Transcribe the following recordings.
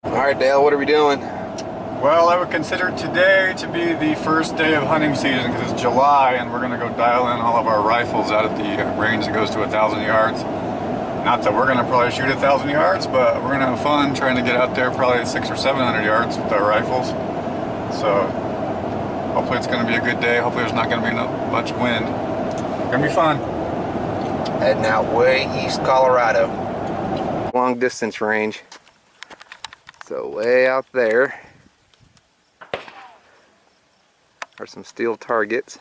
Alright Dale, what are we doing? Well, I would consider today to be the first day of hunting season because it's July and we're going to go dial in all of our rifles out at the range that goes to 1,000 yards. Not that we're going to probably shoot 1,000 yards, but we're going to have fun trying to get out there probably 600 or 700 yards with our rifles. So hopefully it's going to be a good day. Hopefully there's not going to be much wind. It's going to be fun. Heading out way east Colorado. Long distance range. So way out there are some steel targets.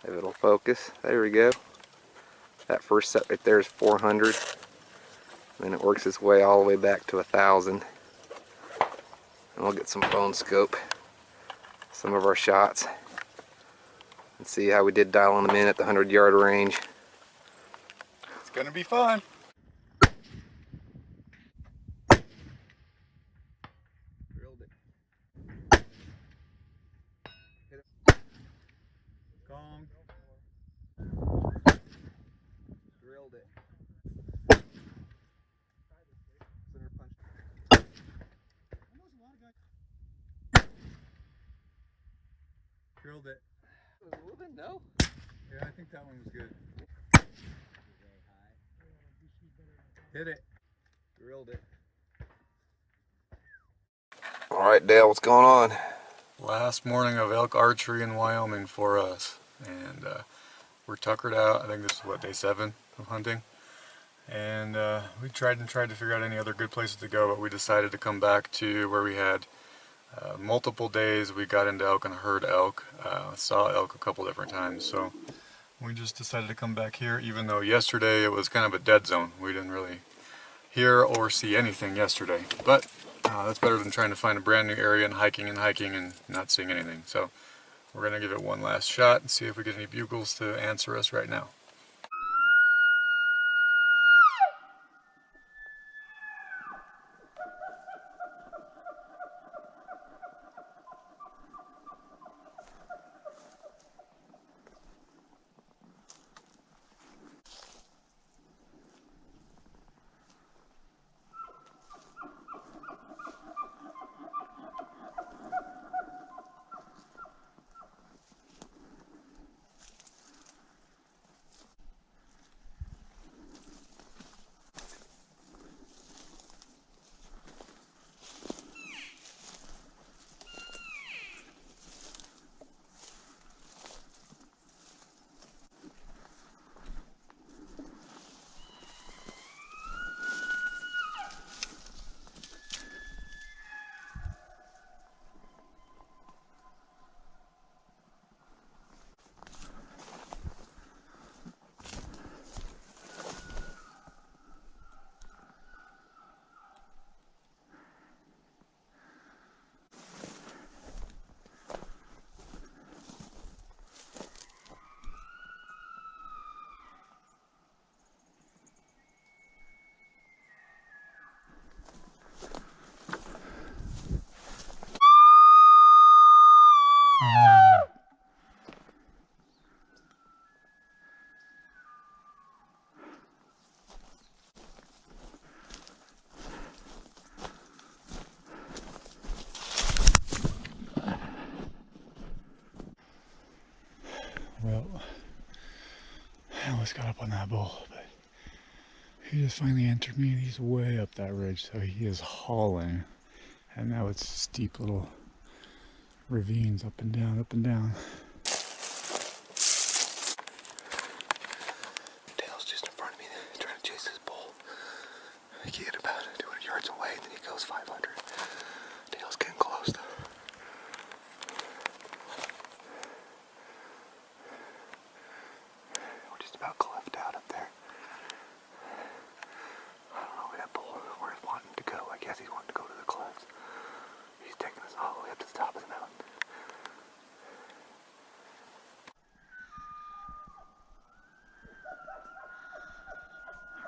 If it'll focus, there we go. That first set right there is 400. Then it works its way all the way back to 1,000. And we'll get some bone scope some of our shots and see how we did dialing them in at the 100-yard range. It's going to be fun. Drilled it. Gong. Drilled it. Center punch. Drilled it. Was it moving? No? Yeah, I think that one was good. Hit it. Drilled it. Alright Dale, what's going on? Last morning of elk archery in Wyoming for us, and we're tuckered out. I think this is what, day 7 of hunting, and we tried to figure out any other good places to go, but we decided to come back to where we had multiple days. We got into elk and heard elk, saw elk a couple different times, so we just decided to come back here, even though yesterday it was kind of a dead zone. We didn't really hear or see anything yesterday, but that's better than trying to find a brand new area and hiking and not seeing anything. So we're going to give it one last shot and see if we get any bugles to answer us right now. Well, I almost got up on that bull, but he just finally entered me and he's way up that ridge, so he is hauling. And now it's steep little ravines up and down, up and down. Dale's just in front of me trying to chase this bull. I get about 200 yards away and then he goes 500. Dale's getting close though. We're just about cleft out up there. I don't know where that bull, where he's wanting to go. I guess he's wanting to go to the cliffs. He's taking us all the way up to the top of the mountain.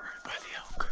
Right by the elk.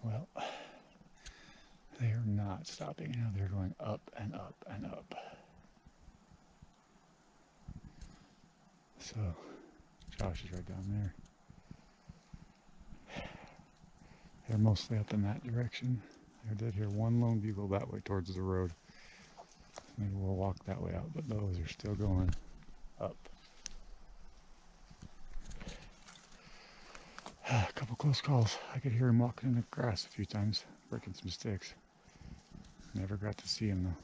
Well, they are not stopping now. They're going up and up and up. So, Josh is right down there. They're mostly up in that direction. I did hear one lone bugle that way towards the road. Maybe we'll walk that way out, but those are still going up. A couple close calls. I could hear him walking in the grass a few times, breaking some sticks. Never got to see him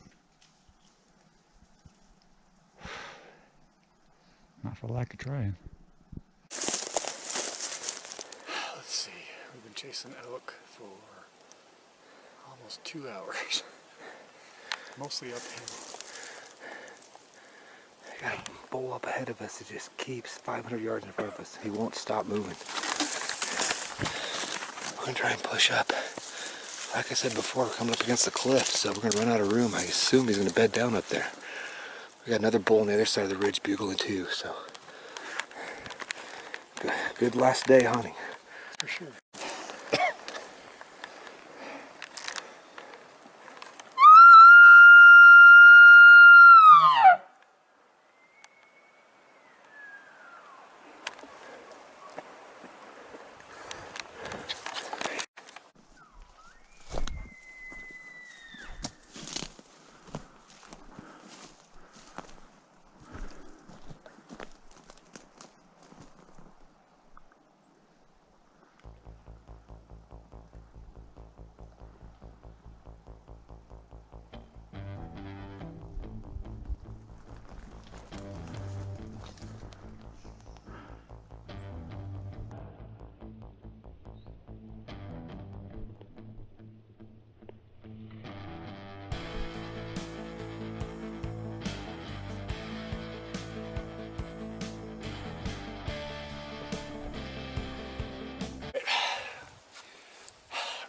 though. Not for lack of trying. Let's see, we've been chasing elk for almost 2 hours. Mostly uphill. We got a bull up ahead of us that just keeps 500 yards in front of us. He won't stop moving. We're gonna try and push up. Like I said before, we're coming up against the cliff, so we're gonna run out of room. I assume he's gonna bed down up there. We got another bull on the other side of the ridge bugling too, so. Good last day hunting. For sure.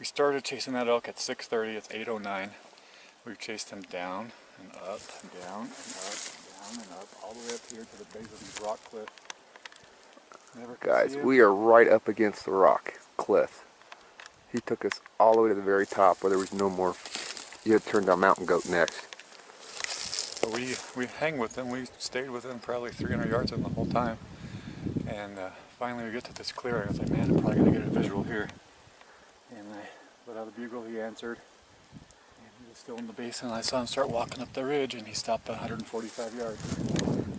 We started chasing that elk at 6:30, it's 8:09. We've chased him down and up and down and up and down and up, all the way up here to the base of these rock cliffs. Never could Guys, see him. we are right up against the rock cliff. He took us all the way to the very top where there was no more. You had to turn down mountain goat next. So we hang with him. We stayed with him probably 300 yards in the whole time. And finally we get to this clearing. I was like, man, I'm probably going to get a visual here. And I let out a bugle, he answered. And he was still in the basin. I saw him start walking up the ridge and he stopped at 145 yards.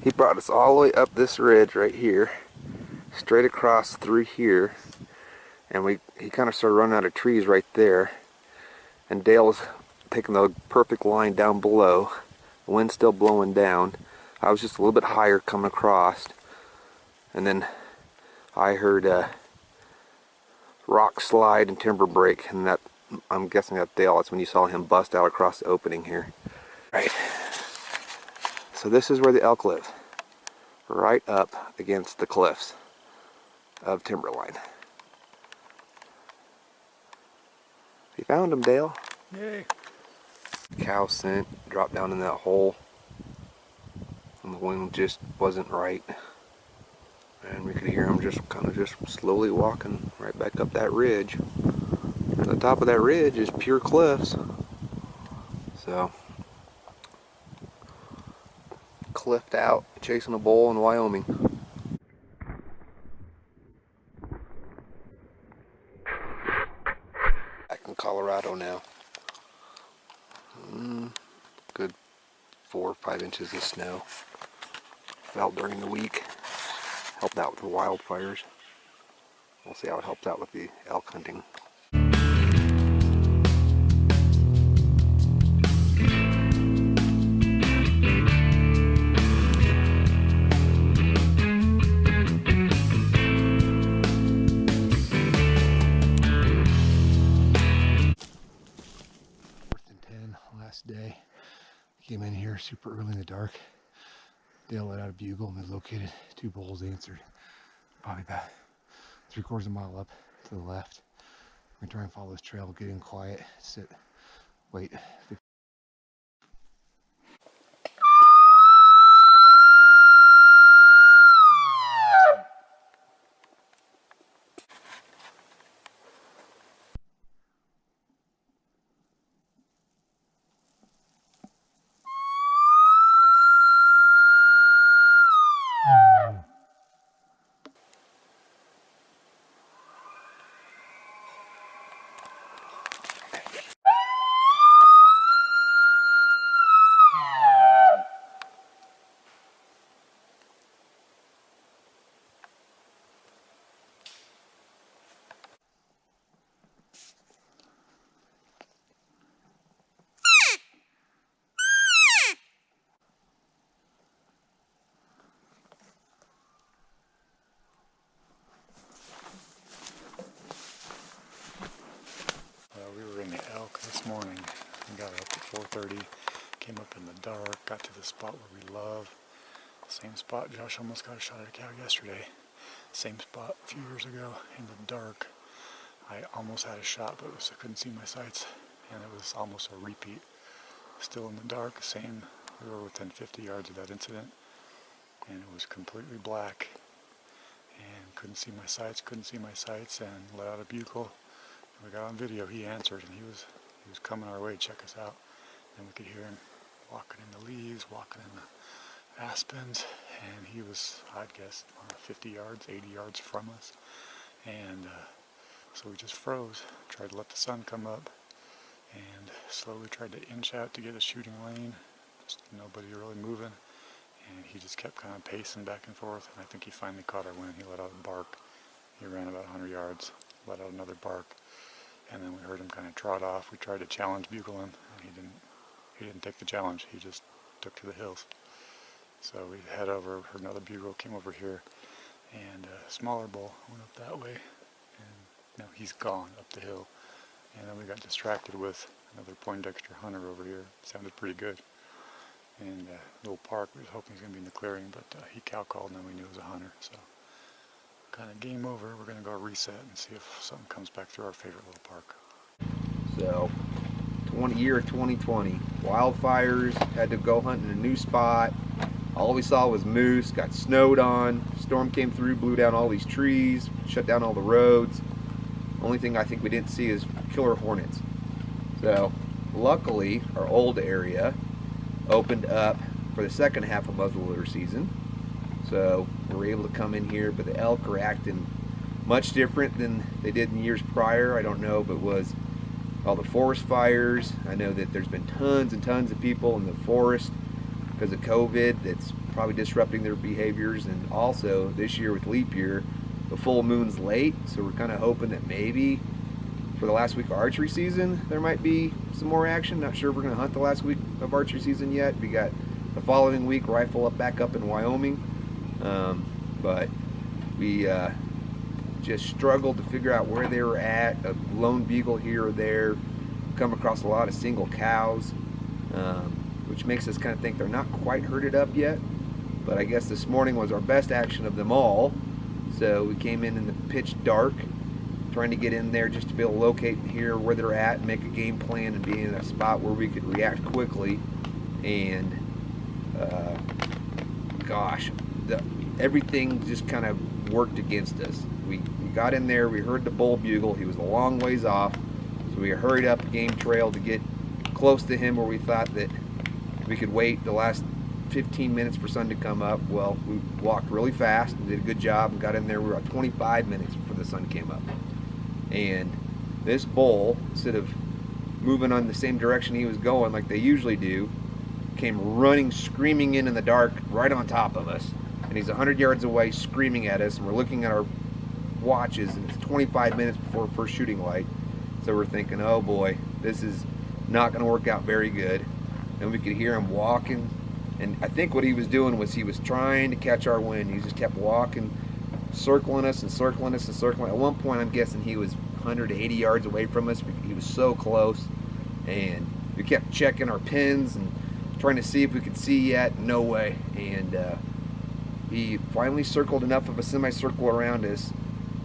He brought us all the way up this ridge right here, straight across through here. And he kind of started running out of trees right there. And Dale was taking the perfect line down below. The wind's still blowing down. I was just a little bit higher coming across. And then I heard rock slide and timber break, and that, I'm guessing that Dale, that's when you saw him bust out across the opening here. Right. So this is where the elk live. Right up against the cliffs of timberline. You found him, Dale. Yay! Cow scent dropped down in that hole, and the wind just wasn't right. And we could hear him just kind of just slowly walking right back up that ridge. And the top of that ridge is pure cliffs. So, cliffed out, chasing a bull in Wyoming. Back in Colorado now. Good 4 or 5 inches of snow. Fell during the week. Helped out with the wildfires. We'll see how it helps out with the elk hunting. last day. Came in here super early in the dark. Dale let out a bugle and they located 2 bulls answered. Probably about 3/4 mile up to the left. We're gonna try and follow this trail, get in quiet, sit, wait. We were in the elk this morning. We got up at 4:30, came up in the dark, got to the spot where we love. Same spot Josh almost got a shot at a cow yesterday. Same spot a few years ago in the dark. I almost had a shot, but I couldn't see my sights, and it was almost a repeat. Still in the dark, same. We were within 50 yards of that incident, and it was completely black, and couldn't see my sights, and let out a bugle. We got on video, he answered, and he was coming our way to check us out, and we could hear him walking in the leaves, walking in the aspens, and he was, I'd guess, 50 yards, 80 yards from us, and so we just froze, tried to let the sun come up, and slowly tried to inch out to get a shooting lane, just nobody really moving, and he just kept kind of pacing back and forth, and I think he finally caught our wind. He let out a bark. He ran about 100 yards, let out another bark, and then we heard him kind of trot off. We tried to challenge bugle him, and he didn't take the challenge. He just took to the hills. So we head over, heard another bugle, came over here, and a smaller bull went up that way, and now he's gone up the hill. And then we got distracted with another Poindexter hunter over here. Sounded pretty good. And little park, we was hoping he was going to be in the clearing, but he cow called, and then we knew it was a hunter. So kind of game over. We're going to go reset and see if something comes back through our favorite little park. So, year 2020, wildfires, had to go hunt in a new spot. All we saw was moose, got snowed on, storm came through, blew down all these trees, shut down all the roads. Only thing I think we didn't see is killer hornets. So, luckily, our old area opened up for the second half of muzzleloader season. So we were able to come in here, but the elk are acting much different than they did in years prior. I don't know if it was all the forest fires. I know that there's been tons and tons of people in the forest because of COVID that's probably disrupting their behaviors, and also this year with leap year, the full moon's late, so we're kind of hoping that maybe for the last week of archery season there might be some more action. Not sure if we're going to hunt the last week of archery season yet. We got the following week rifle back up in Wyoming, but we just struggled to figure out where they were at. A lone beagle here or there, come across a lot of single cows, which makes us kind of think they're not quite herded up yet. But I guess this morning was our best action of them all, so we came in the pitch dark, trying to get in there just to be able to locate and hear where they're at and make a game plan and be in a spot where we could react quickly. And gosh, everything just kind of worked against us. We got in there, we heard the bull bugle, he was a long ways off, so we hurried up the game trail to get close to him where we thought that we could wait the last 15 minutes for sun to come up. Well, we walked really fast and did a good job and got in there. We were at 25 minutes before the sun came up. And this bull, instead of moving on the same direction he was going like they usually do, came running, screaming in the dark right on top of us. And he's 100 yards away screaming at us, and we're looking at our watches, and it's 25 minutes before first shooting light. So we're thinking, oh boy, this is not going to work out very good. And we could hear him walking, and I think what he was doing was he was trying to catch our wind. He just kept walking, circling us and circling us and circling. At one point, I'm guessing he was 180 yards away from us. He was so close, and We kept checking our pins and trying to see if we could see yet. No way. And he finally circled enough of a semicircle around us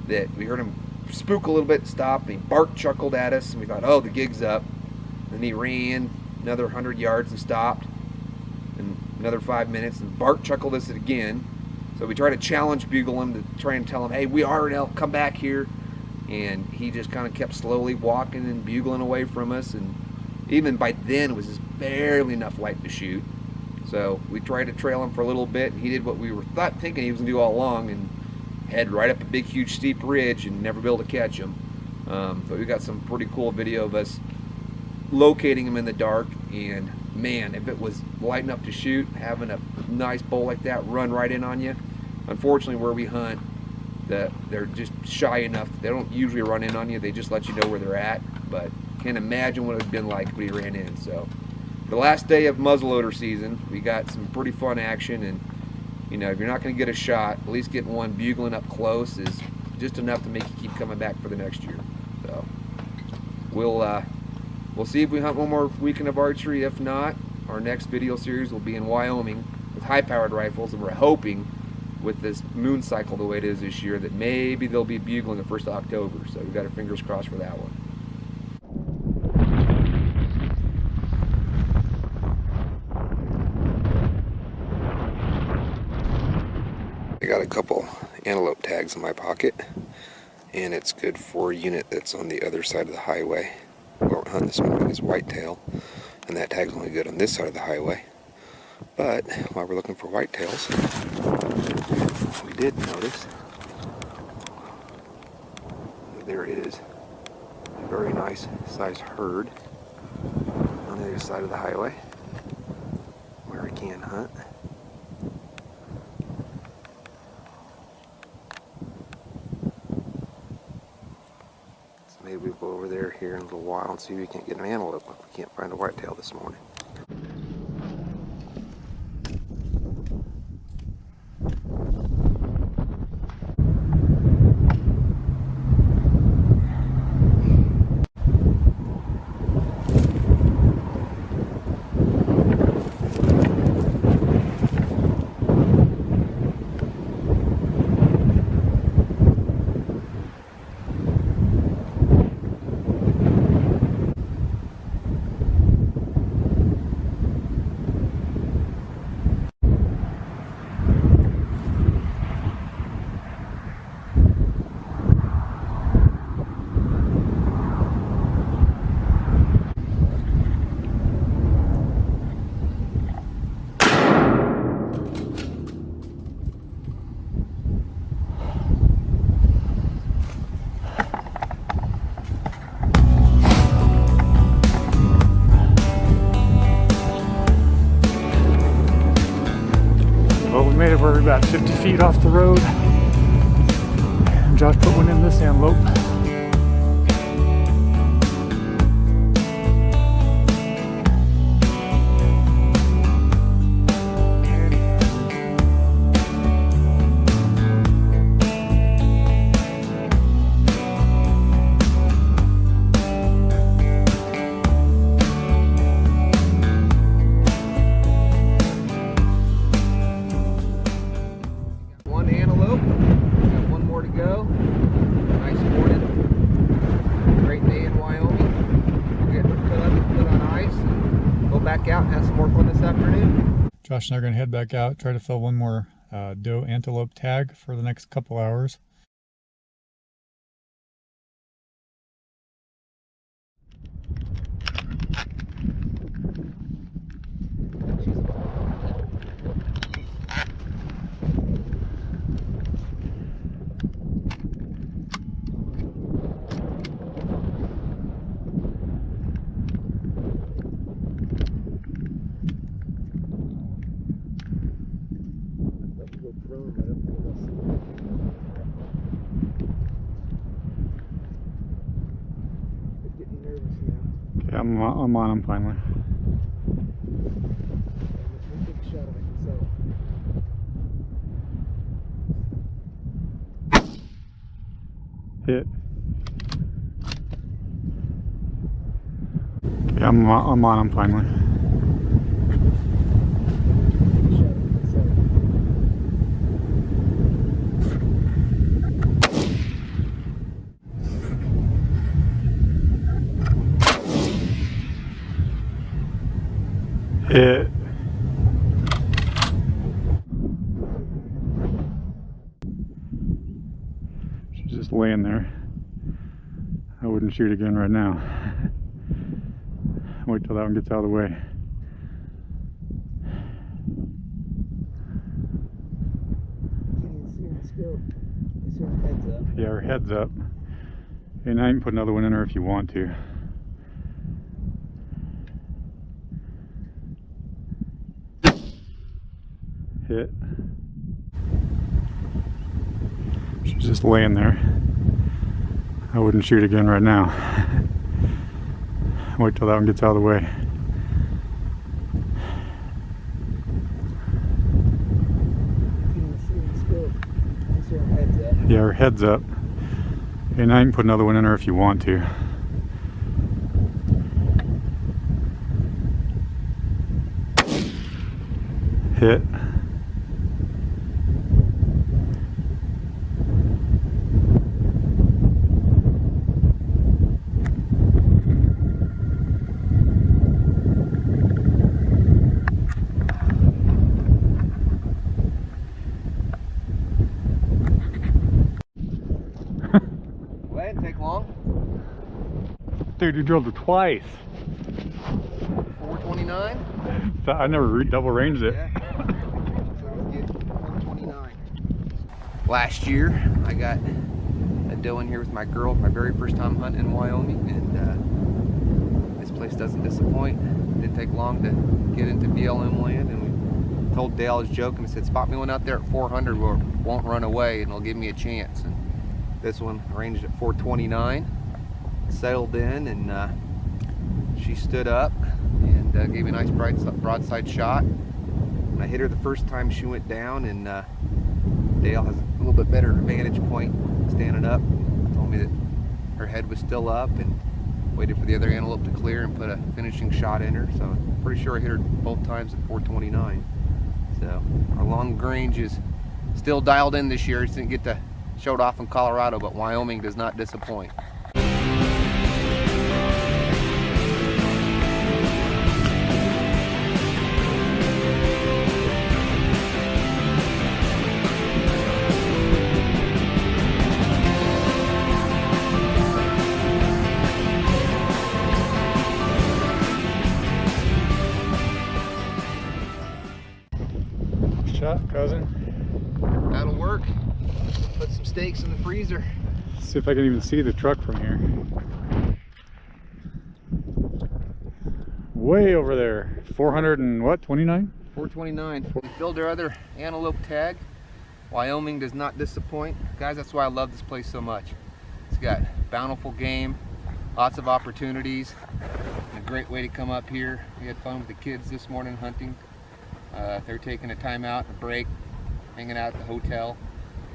that we heard him spook a little bit, stop, and he barked, chuckled at us, and we thought, oh, the gig's up. Then he ran another 100 yards and stopped, and another 5 minutes, and barked, chuckled us again. So we tried to challenge bugle him to try and tell him, hey, we are an elk, come back here. And he just kind of kept slowly walking and bugling away from us, and even by then it was just barely enough light to shoot. So we tried to trail him for a little bit, and he did what we were thinking he was gonna do all along, and head right up a big huge steep ridge and never be able to catch him. But we got some pretty cool video of us locating him in the dark, and man, if it was light enough to shoot, having a nice bull like that run right in on you. Unfortunately, where we hunt, they're just shy enough. They don't usually run in on you. They just let you know where they're at. But can't imagine what it would have been like if we ran in. So the last day of muzzleloader season, we got some pretty fun action, and you know, if you're not going to get a shot, at least getting one bugling up close is just enough to make you keep coming back for the next year. So we'll see if we hunt one more weekend of archery. If not, our next video series will be in Wyoming with high-powered rifles, and we're hoping with this moon cycle the way it is this year that maybe they'll be bugling the 1st of October. So we've got our fingers crossed for that one. I got a couple antelope tags in my pocket, and it's good for a unit that's on the other side of the highway. What we're hunting this morning is whitetail, and that tag's only good on this side of the highway. But while we're looking for whitetails, we did notice that there is a very nice sized herd on the other side of the highway where I can hunt. Maybe we'll go over there here in a little while and see if we can't get an antelope if we can't find a whitetail this morning. Well, we made it. We're about 50 feet off the road. And Josh put one in this antelope. Back out and have some more fun this afternoon. Josh and I are going to head back out, try to fill one more doe antelope tag for the next couple hours. Okay, I'm on him finally. Hit. Yeah, I'm on him finally. Hit. She's just laying there. I wouldn't shoot again right now. Wait till that one gets out of the way. Yeah, her head's up. And I can put another one in her if you want to. Hit. She's just laying there. I wouldn't shoot again right now. Wait till that one gets out of the way. Yeah, her head's up. And I can put another one in her if you want to. Hit. Well, that didn't take long. Dude, you drilled it twice. 429? I never double ranged it. Yeah. So let's get 429. Last year, I got a doe in here with my girl, my very first time hunting in Wyoming, and this place doesn't disappoint. It didn't take long to get into BLM land, and we told Dale, I was joking, I said, spot me one out there at 400 where it won't run away and it'll give me a chance. And this one ranged at 429, settled in, and she stood up and gave me a nice broadside shot. When I hit her the first time, she went down, and Dale has a little bit better vantage point standing up. Told me that her head was still up, and waited for the other antelope to clear and put a finishing shot in her. So I'm pretty sure I hit her both times at 429. So our long range is still dialed in this year. Just didn't get to show it off in Colorado, but Wyoming does not disappoint. Shot, cousin. That'll work. Put some steaks in the freezer. See if I can even see the truck from here. Way over there. 400 and what, 29? 429. We filled our other antelope tag. Wyoming does not disappoint. Guys, that's why I love this place so much. It's got bountiful game, lots of opportunities, and a great way to come up here. We had fun with the kids this morning hunting. They're taking a time out, a break, hanging out at the hotel.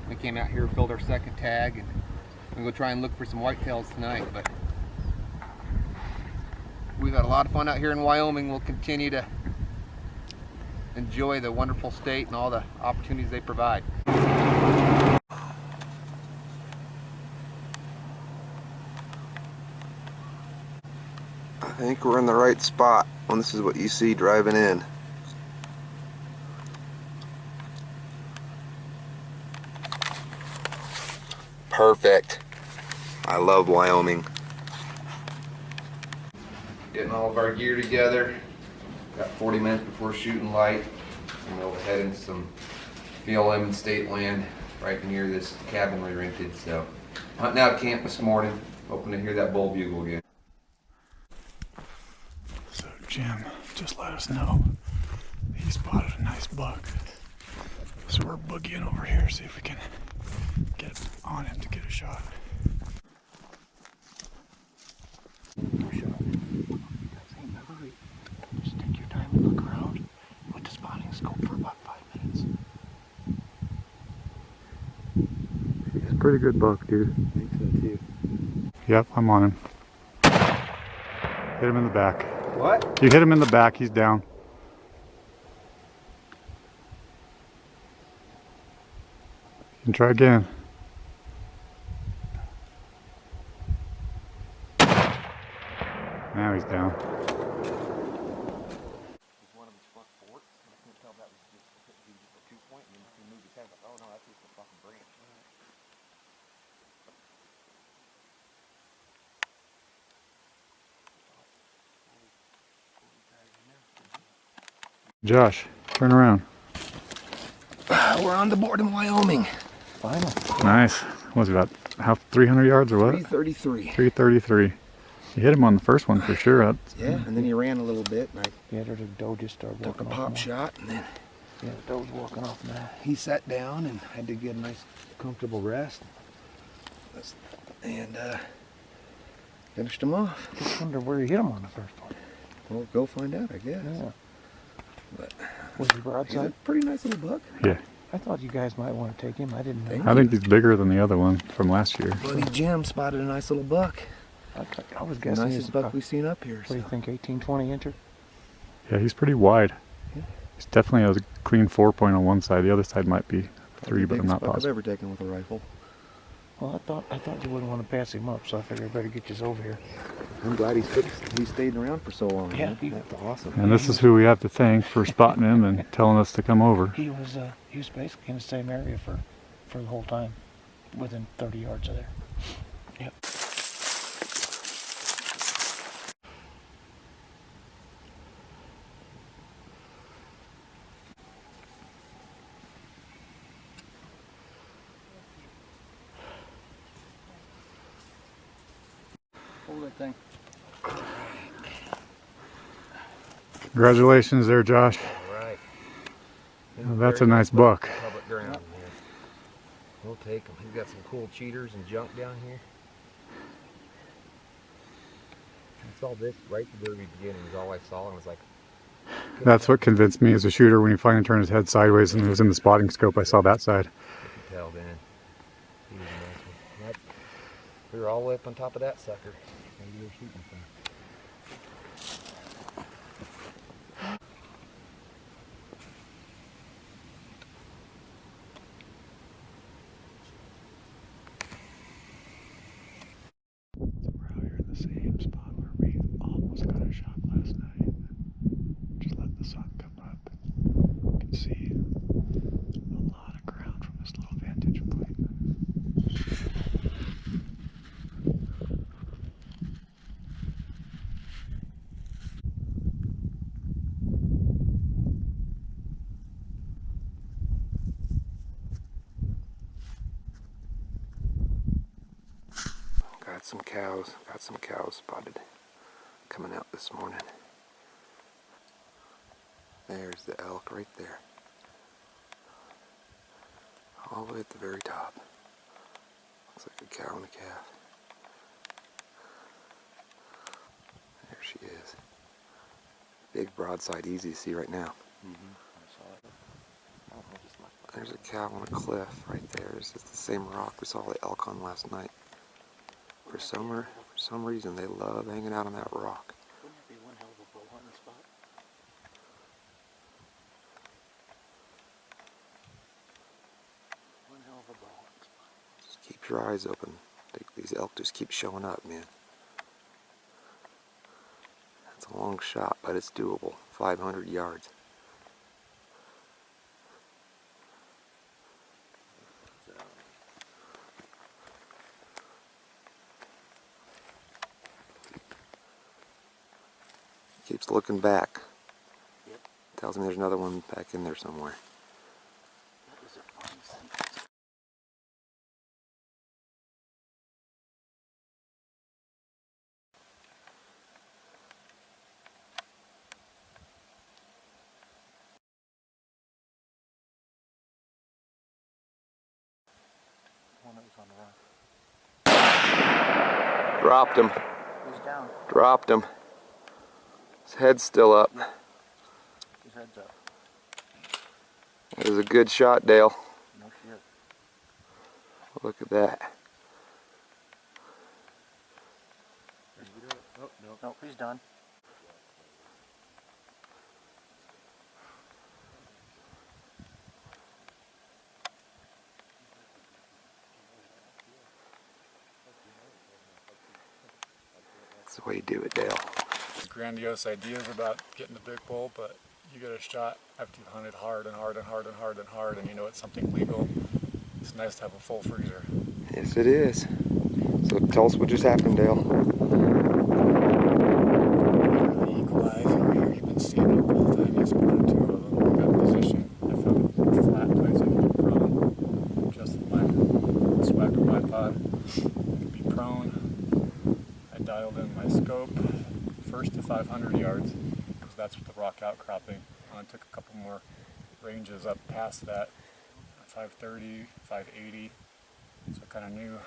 We came out here, filled our second tag, and we're going to try and look for some whitetails tonight. But we've had a lot of fun out here in Wyoming. We'll continue to enjoy the wonderful state and all the opportunities they provide. I think we're in the right spot when this is what you see driving in. Perfect. I love Wyoming. Getting all of our gear together. Got 40 minutes before shooting light. And we'll head into some BLM and state land right near this cabin we rented. So, hunting out camp this morning. Hoping to hear that bull bugle again. So Jim just let us know he spotted a nice buck. So we're boogieing over here, see if we can get on him to get a shot. Just take your time and look around with the spotting scope for about 5 minutes. He's a pretty good buck, dude. I think so too. Yep, I'm on him. Hit him in the back. What? You hit him in the back, he's down. You can try again. Now he's down. One of his front forks. I couldn't tell if that was just a 2-point, and then he moved his head. Like, oh no, that's just a fucking branch. Josh, turn around. We're on the board in Wyoming. Finally. Nice. What was it, about 300 yards or what? 333. 333. You hit him on the first one for sure. Yeah, and then he ran a little bit, and Yeah, there's a doe just started took a walking off. pop Now. shot, and then Yeah, the doe's walking off now. he sat down and had to get a nice, comfortable rest. And finished him off. Just wonder where you hit him on the first one. We'll go find out, I guess. Yeah. But Was he he's a broadside? pretty nice little buck. Yeah. I thought you guys might want to take him. I didn't know. Thank I think he's bigger than the other one from last year. Buddy Jim spotted a nice little buck. I was The guessing nicest he's buck we've seen up here. What do you So. think, 18, 20 incher? Yeah, he's pretty wide. Yeah. He's definitely a clean 4-point on one side. The other side might be 3, but I'm not Biggest buck I've positive. ever taken with a rifle. Well, I thought you wouldn't want to pass him up, so I figured I better get you over here. I'm glad he stayed around for so long. Yeah, man. he- That's awesome. And this is who we have to thank for spotting him and telling us to come over. He was basically in the same area for the whole time, within 30 yards of there. Yep. Hold that thing. Congratulations there, Josh. All right. Well, that's a nice buck. Public ground, man. We'll take him. He's got some cool cheaters and junk down here. It's all this right at the very beginning is all I saw, and was like. That's what convinced me as a shooter when he finally turned his head sideways and he was in the spotting scope. I saw that side. You could tell then. He was a nice one. Yep. We were all the way up on top of that sucker. Maybe you were shooting from. So we're out here in the same spot where we almost got a shot last night. Just let the sun come up. You can see a lot of ground from this little vantage point. Got some cows spotted coming out this morning. There's the elk right there. All the way at the very top. Looks like a cow and a calf. There she is. Big broadside, easy to see right now. There's a cow on a cliff right there. It's just the same rock we saw the elk on last night. For some reason, they love hanging out on that rock. Wouldn't that be one hell of a bow hunting spot? One hell of a bow hunting spot. Just keep your eyes open. These elk just keep showing up, man. That's a long shot, but it's doable. 500 yards. Keeps looking back. Yep. Tells me there's another one back in there somewhere. That is a fine sight. One that was on the rock. Dropped him. He's down. Dropped him. His head's still up. His head's up. It was a good shot, Dale. No shit. Look at that. Oh, no, he's done. That's the way you do it, Dale. Grandiose ideas about getting the big bull, but you get a shot after you've hunted hard and hard and hard and hard and hard, and you know it's something legal. It's nice to have a full freezer. Yes, it is. So tell us what just happened, Dale. The equalizer here, you've been seeing it the whole time. You spotted two of them. We got in position. I found a flat place I could be prone. Adjusted my swagger bipod. I could be prone. I dialed in my scope first to 500 yards because that's with the rock outcropping. I took a couple more ranges up past that, 530, 580. So I kind of knew.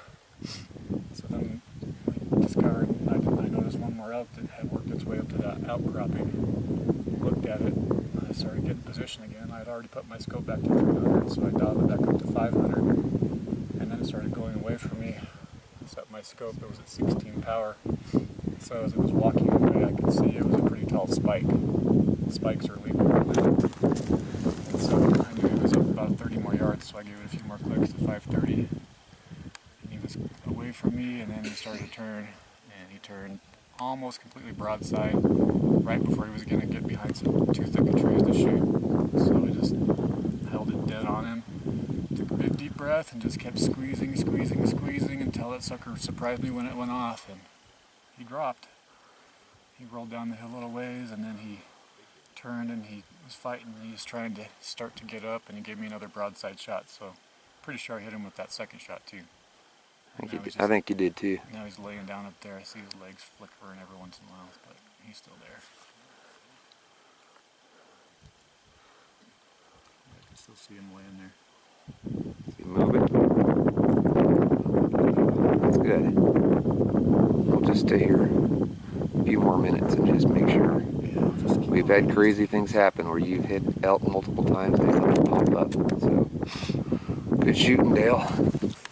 So then I discovered, I noticed one more elk that had worked its way up to that outcropping. Looked at it, I started getting position again. I had already put my scope back to 300, so I dialed it back up to 500. And then it started going away from me. I set my scope, it was at 16 power. So as it was walking away, I could see it was a pretty tall spike. Spikes are legal right now. And so I knew it was up about 30 more yards, so I gave it a few more clicks to 530. Away from me, and then he started to turn, and he turned almost completely broadside right before he was going to get behind two thicket trees to shoot. So I just held it dead on him, took a big deep breath, and just kept squeezing until that sucker surprised me when it went off, and he dropped. He rolled down the hill a little ways, and then he turned and he was fighting, and he was trying to start to get up, and he gave me another broadside shot, so pretty sure I hit him with that second shot too. I think you did too. Now he's laying down up there. I see his legs flickering every once in a while, but he's still there. I can still see him laying there. Is he moving? That's good. We'll just stay here a few more minutes and just make sure. Yeah, just We've had crazy things happen where you've hit elk multiple times and they pop up. So good shooting, Dale.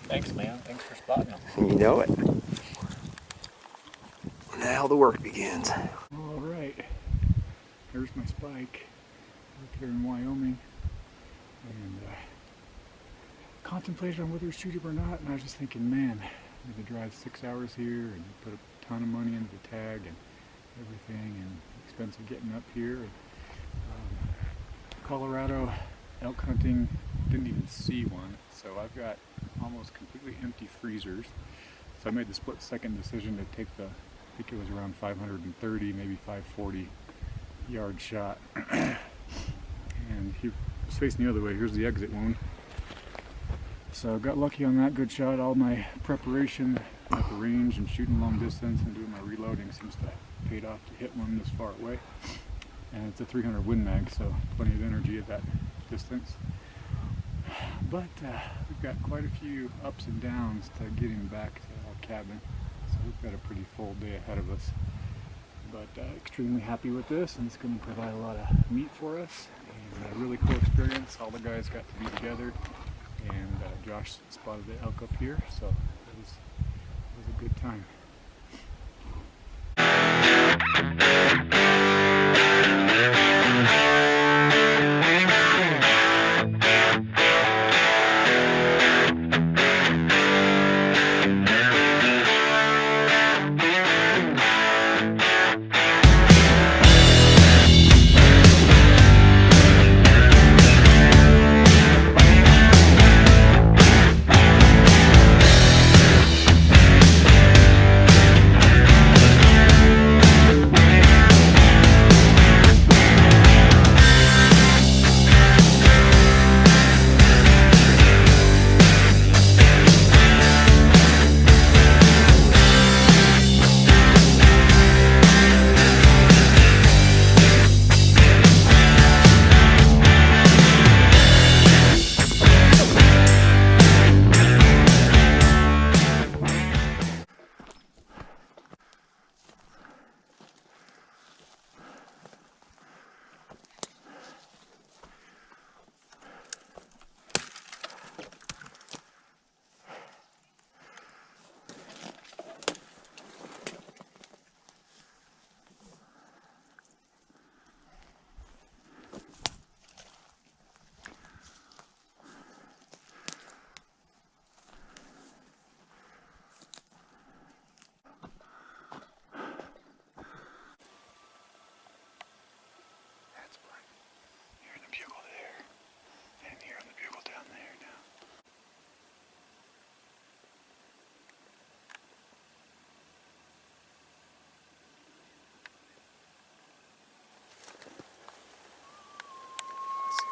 Thanks, man. Thanks for spotting him. You know it. Now the work begins. All right. Here's my spike up here in Wyoming. And contemplated on whether to shoot him or not. And I was just thinking, man, I'm going to drive 6 hours here and put a ton of money into the tag and everything, and expensive getting up here. And, Colorado elk hunting, didn't even see one. So I've got almost completely empty freezers. So I made the split second decision to take the, I think it was around 530, maybe 540 yard shot. And he was facing the other way. Here's the exit wound. So got lucky on that, good shot. All my preparation at the range and shooting long distance and doing my reloading seems to have paid off to hit one this far away. And it's a 300 Win Mag, so plenty of energy at that distance. But we've got quite a few ups and downs to getting back to our cabin, so we've got a pretty full day ahead of us. But extremely happy with this, and it's going to provide a lot of meat for us, and a really cool experience. All the guys got to be together, and Josh spotted the elk up here, so it was a good time.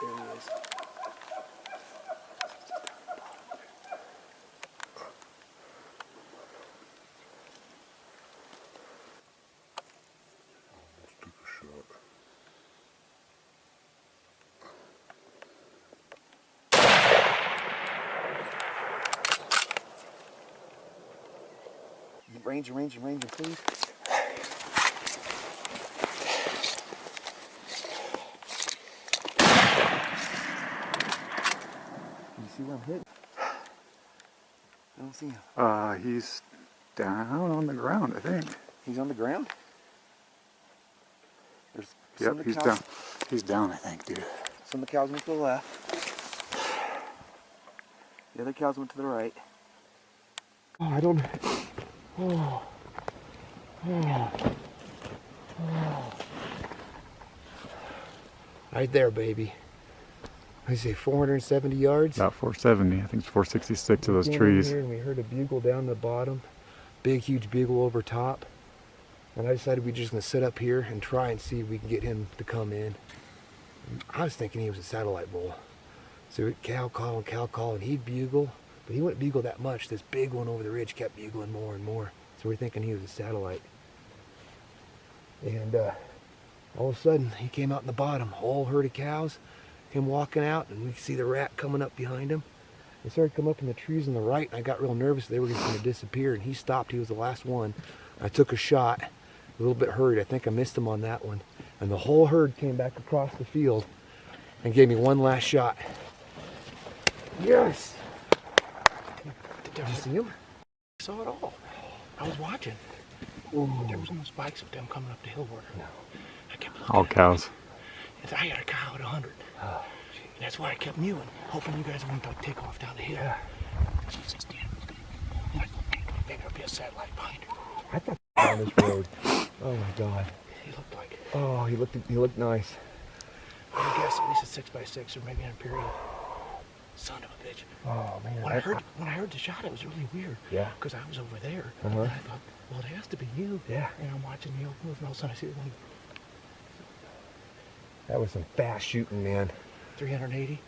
There he is. Ranger, please. You see where I'm hitting? I don't see him. He's down on the ground, I think. He's on the ground? There's Yep, he's down. He's down, I think, dude. Some of the cows went to the left. The other cows went to the right. Oh, I don't... Oh. Right there, baby. I say 470 yards. About 470. I think it's 466 of those trees. Here and we heard a bugle down the bottom. Big, huge bugle over top. And I decided we're just going to sit up here and try and see if we can get him to come in. I was thinking he was a satellite bull. So we'd cow call, and he'd bugle. But he wouldn't bugle that much. This big one over the ridge kept bugling more and more. So we're thinking he was a satellite. And all of a sudden, he came out in the bottom. Whole herd of cows. Him walking out, and we could see the rat coming up behind him. They started coming up in the trees on the right, and I got real nervous they were just going to disappear. And he stopped. He was the last one. I took a shot. A little bit hurried. I think I missed him on that one. And the whole herd came back across the field and gave me one last shot. Yes! Did you see him? I saw it all. I was watching. Ooh. There was no spikes of them coming up the hill border. No. I kept looking. All cows. I had a cow at 100. Oh, and that's why I kept mewing, hoping you guys wouldn't take off down the hill. Yeah. Jesus, Dan. Maybe there'll be a satellite behind her. I thought on this road. Oh my God. He looked like. Oh, he looked nice. I guess at least a 6x6 or maybe an Imperial. Son of a bitch. Oh man. When I heard the shot, it was really weird. Yeah. Because I was over there. And I thought, well, it has to be you. Yeah. And I'm watching you move, and all of a sudden I see one. That was some fast shooting, man. 380?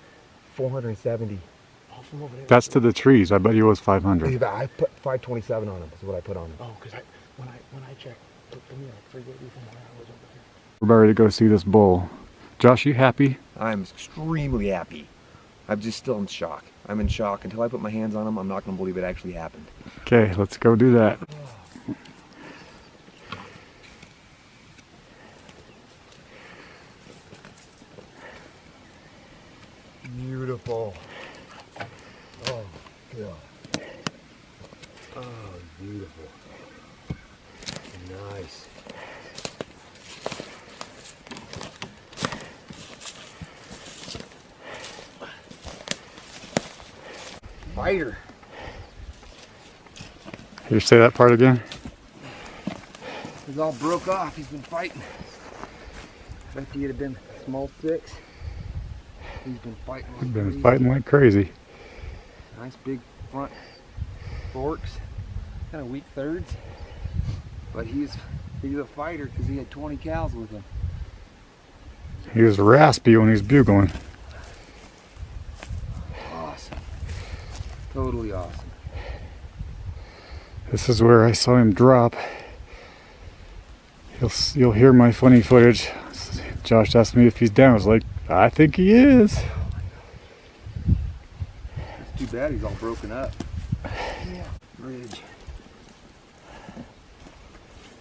470. Oh, from over there. That's to the trees. I bet he was 500. I put 527 on him. Is what I put on him. Oh, because when I checked, looked at me like 380 from where I was over here. We're ready to go see this bull. Josh, you happy? I'm extremely happy. I'm just still in shock. I'm in shock. Until I put my hands on him, I'm not going to believe it actually happened. Okay, let's go do that. Beautiful. Oh, God. Oh, beautiful. Nice. Fighter. Here, say that part again. He's all broke off. He's been fighting. If he had been small 6, he's been fighting. He's been fighting like crazy. Nice big front forks, kind of weak thirds, but he's a fighter because he had 20 cows with him. He was raspy when he was bugling. Awesome. Totally awesome. This is where I saw him drop. You'll hear my funny footage. Josh asked me if he's down. I was like, I think he is. It's too bad he's all broken up. Yeah. Ridge.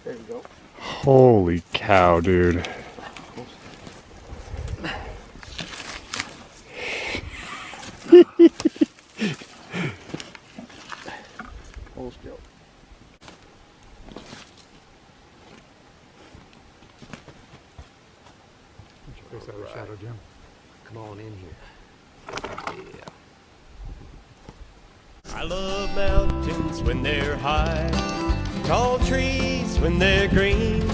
There you go. Holy cow, dude. Hold still. Face out of the shadow, Jim. Come on in here. Yeah. I love mountains when they're high, tall trees when they're green,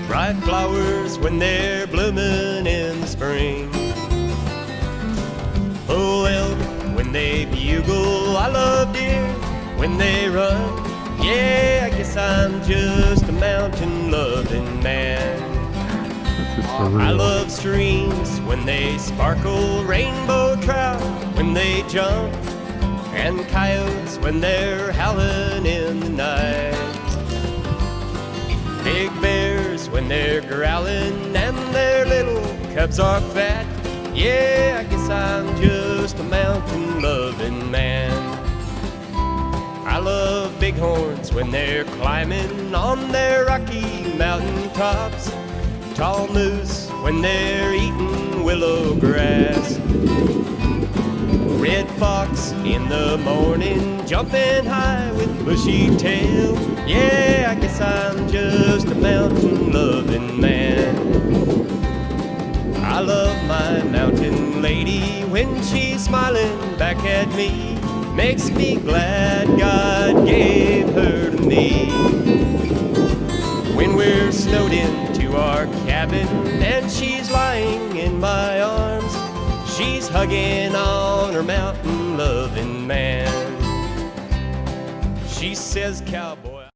bright flowers when they're blooming in the spring. Oh, elk when they bugle, I love deer when they run. Yeah, I guess I'm just a mountain loving man. I love streams when when they sparkle, rainbow trout when they jump, and coyotes when they're howling in the night. Big bears when they're growling and their little cubs are fat. Yeah, I guess I'm just a mountain-loving man. I love bighorns when they're climbing on their rocky mountain tops, tall moose when they're eating willow grass, red fox in the morning jumping high with bushy tail. Yeah, I guess I'm just a mountain-loving man. I love my mountain lady when she's smiling back at me. Makes me glad God gave her to me. When we're snowed into our cabin and she's lying in my arms, she's hugging on her mountain-loving man. She says, cowboy.